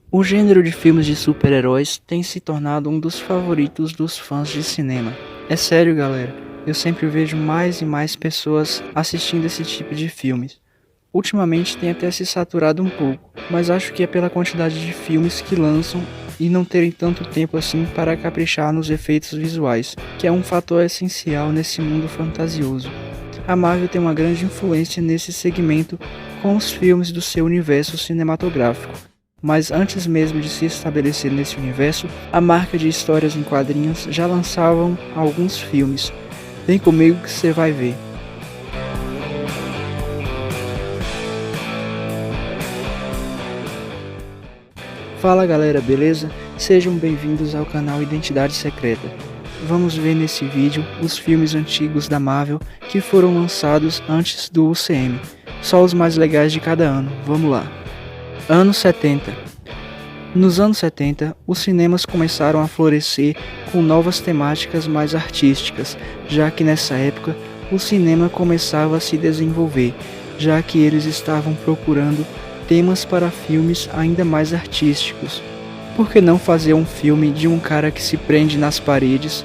O gênero de filmes de super-heróis tem se tornado um dos favoritos dos fãs de cinema. É sério, galera, eu sempre vejo mais e mais pessoas assistindo esse tipo de filmes. Ultimamente tem até se saturado um pouco, mas acho que é pela quantidade de filmes que lançam e não terem tanto tempo assim para caprichar nos efeitos visuais, que é um fator essencial nesse mundo fantasioso. A Marvel tem uma grande influência nesse segmento com os filmes do seu universo cinematográfico. Mas antes mesmo de se estabelecer nesse universo, a marca de histórias em quadrinhos já lançavam alguns filmes. Vem comigo que você vai ver. Fala galera, beleza? Sejam bem-vindos ao canal Identidade Secreta. Vamos ver nesse vídeo os filmes antigos da Marvel que foram lançados antes do UCM. Só os mais legais de cada ano, vamos lá. Anos 70. Nos anos 70, os cinemas começaram a florescer com novas temáticas mais artísticas, já que nessa época o cinema começava a se desenvolver, já que eles estavam procurando temas para filmes ainda mais artísticos. Por que não fazer um filme de um cara que se prende nas paredes?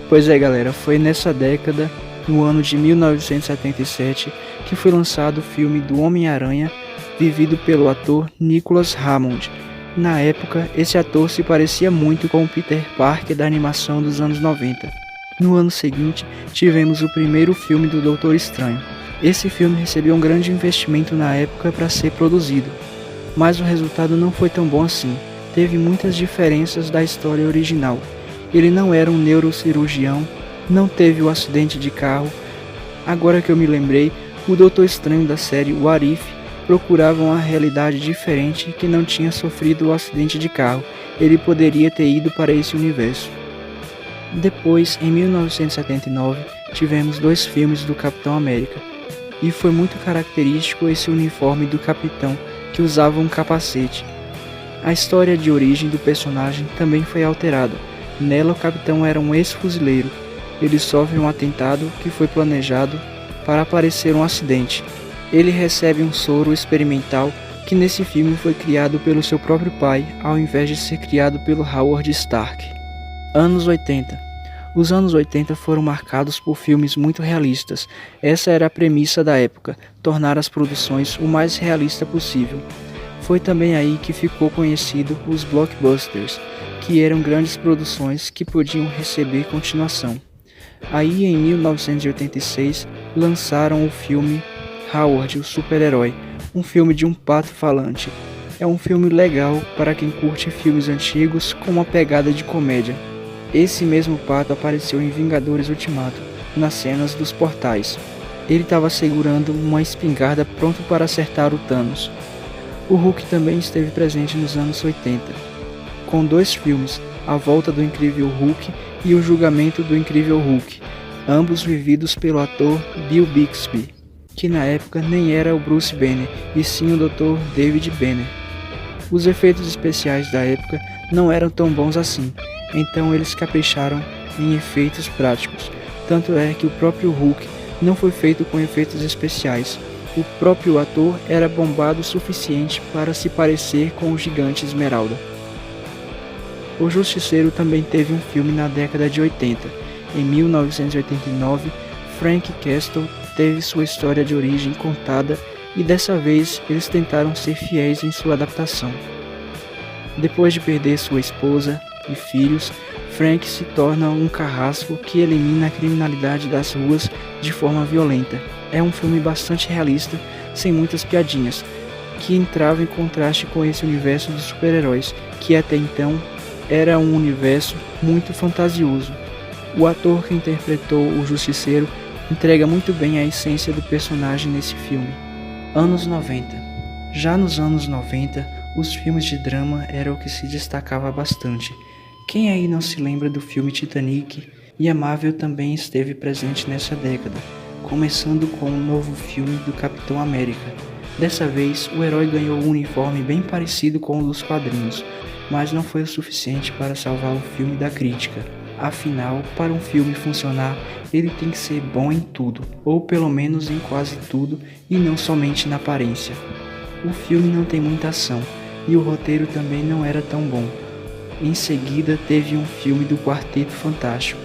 Pois é galera, foi nessa década, no ano de 1977, que foi lançado o filme do Homem-Aranha, vivido pelo ator Nicholas Hammond. Na época, esse ator se parecia muito com o Peter Parker da animação dos anos 90. No ano seguinte, tivemos o primeiro filme do Doutor Estranho. Esse filme recebeu um grande investimento na época para ser produzido, mas o resultado não foi tão bom assim. Teve muitas diferenças da história original. Ele não era um neurocirurgião, não teve o acidente de carro. Agora que eu me lembrei, o Doutor Estranho da série What If procurava uma realidade diferente que não tinha sofrido o acidente de carro. Ele poderia ter ido para esse universo. Depois, em 1979, tivemos dois filmes do Capitão América. E foi muito característico esse uniforme do capitão, que usava um capacete. A história de origem do personagem também foi alterada. Nela o capitão era um ex-fuzileiro. Ele sofre um atentado que foi planejado para parecer um acidente. Ele recebe um soro experimental que nesse filme foi criado pelo seu próprio pai, ao invés de ser criado pelo Howard Stark. Anos 80. Os anos 80 foram marcados por filmes muito realistas. Essa era a premissa da época, tornar as produções o mais realista possível. Foi também aí que ficou conhecido os blockbusters, que eram grandes produções que podiam receber continuação. Aí em 1986 lançaram o filme Howard, o Super-Herói, um filme de um pato falante. É um filme legal para quem curte filmes antigos com uma pegada de comédia. Esse mesmo pato apareceu em Vingadores Ultimato, nas cenas dos portais. Ele estava segurando uma espingarda pronto para acertar o Thanos. O Hulk também esteve presente nos anos 80, com dois filmes, A Volta do Incrível Hulk e O Julgamento do Incrível Hulk, ambos vividos pelo ator Bill Bixby, que na época nem era o Bruce Banner, e sim o Dr. David Banner. Os efeitos especiais da época não eram tão bons assim, então eles capricharam em efeitos práticos. Tanto é que o próprio Hulk não foi feito com efeitos especiais. O próprio ator era bombado o suficiente para se parecer com o gigante Esmeralda. O Justiceiro também teve um filme na década de 80. Em 1989, Frank Castle teve sua história de origem contada e dessa vez eles tentaram ser fiéis em sua adaptação. Depois de perder sua esposa e filhos, Frank se torna um carrasco que elimina a criminalidade das ruas de forma violenta. É um filme bastante realista, sem muitas piadinhas, que entrava em contraste com esse universo dos super-heróis, que até então era um universo muito fantasioso. O ator que interpretou o Justiceiro entrega muito bem a essência do personagem nesse filme. Anos 90. Já nos anos 90, os filmes de drama eram o que se destacava bastante. Quem aí não se lembra do filme Titanic? E a Marvel também esteve presente nessa década, começando com um novo filme do Capitão América. Dessa vez, o herói ganhou um uniforme bem parecido com o dos quadrinhos, mas não foi o suficiente para salvar o filme da crítica. Afinal, para um filme funcionar, ele tem que ser bom em tudo, ou pelo menos em quase tudo, e não somente na aparência. O filme não tem muita ação, e o roteiro também não era tão bom. Em seguida teve um filme do Quarteto Fantástico,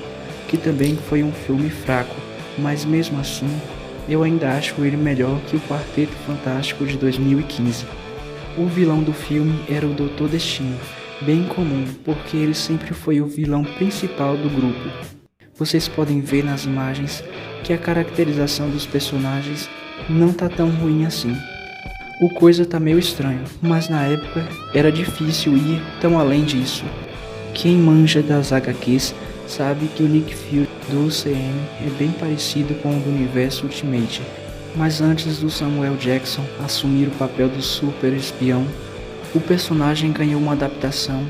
que também foi um filme fraco, mas mesmo assim eu ainda acho ele melhor que o Quarteto Fantástico de 2015. O vilão do filme era o Dr. Destino, bem comum, porque ele sempre foi o vilão principal do grupo. Vocês podem ver nas imagens que a caracterização dos personagens não tá tão ruim assim. O coisa tá meio estranho, mas na época era difícil ir tão além disso. Quem manja das HQs sabe que o Nick Fury do UCM é bem parecido com o do universo Ultimate, mas antes do Samuel Jackson assumir o papel do super espião, o personagem ganhou uma adaptação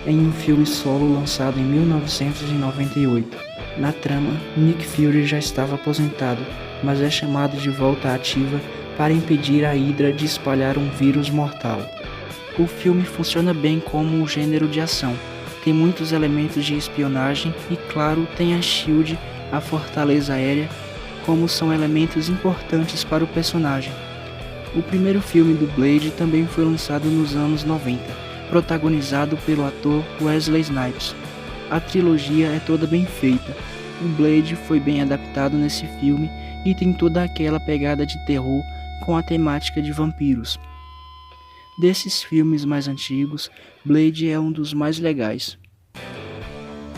em um filme solo lançado em 1998. Na trama, Nick Fury já estava aposentado, mas é chamado de volta à ativa para impedir a Hydra de espalhar um vírus mortal. O filme funciona bem como um gênero de ação. Tem muitos elementos de espionagem e, claro, tem a SHIELD, a fortaleza aérea, como são elementos importantes para o personagem. O primeiro filme do Blade também foi lançado nos anos 90, protagonizado pelo ator Wesley Snipes. A trilogia é toda bem feita. O Blade foi bem adaptado nesse filme e tem toda aquela pegada de terror com a temática de vampiros. Desses filmes mais antigos, Blade é um dos mais legais.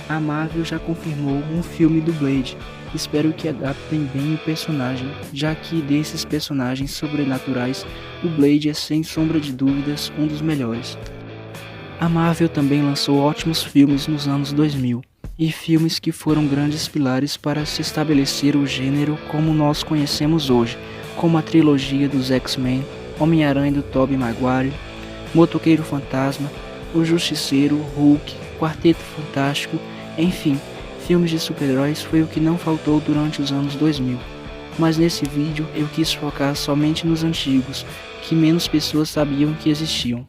A Marvel já confirmou um filme do Blade. Espero que adaptem bem o personagem, já que desses personagens sobrenaturais, o Blade é sem sombra de dúvidas um dos melhores. A Marvel também lançou ótimos filmes nos anos 2000, e filmes que foram grandes pilares para se estabelecer o gênero como nós conhecemos hoje, como a trilogia dos X-Men, Homem-Aranha do Tobey Maguire, Motoqueiro Fantasma, O Justiceiro, Hulk, Quarteto Fantástico, enfim, filmes de super-heróis foi o que não faltou durante os anos 2000. Mas nesse vídeo eu quis focar somente nos antigos, que menos pessoas sabiam que existiam.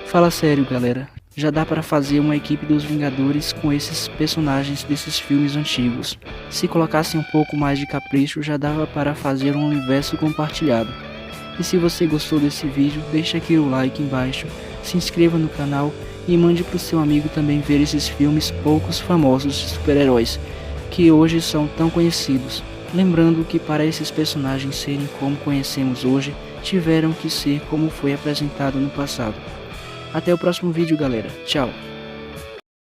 Fala sério, galera, já dá para fazer uma equipe dos Vingadores com esses personagens desses filmes antigos. Se colocasse um pouco mais de capricho, já dava para fazer um universo compartilhado. E se você gostou desse vídeo, deixa aqui o like embaixo, se inscreva no canal e mande para o seu amigo também ver esses filmes poucos famosos de super-heróis, que hoje são tão conhecidos. Lembrando que para esses personagens serem como conhecemos hoje, tiveram que ser como foi apresentado no passado. Até o próximo vídeo, galera. Tchau!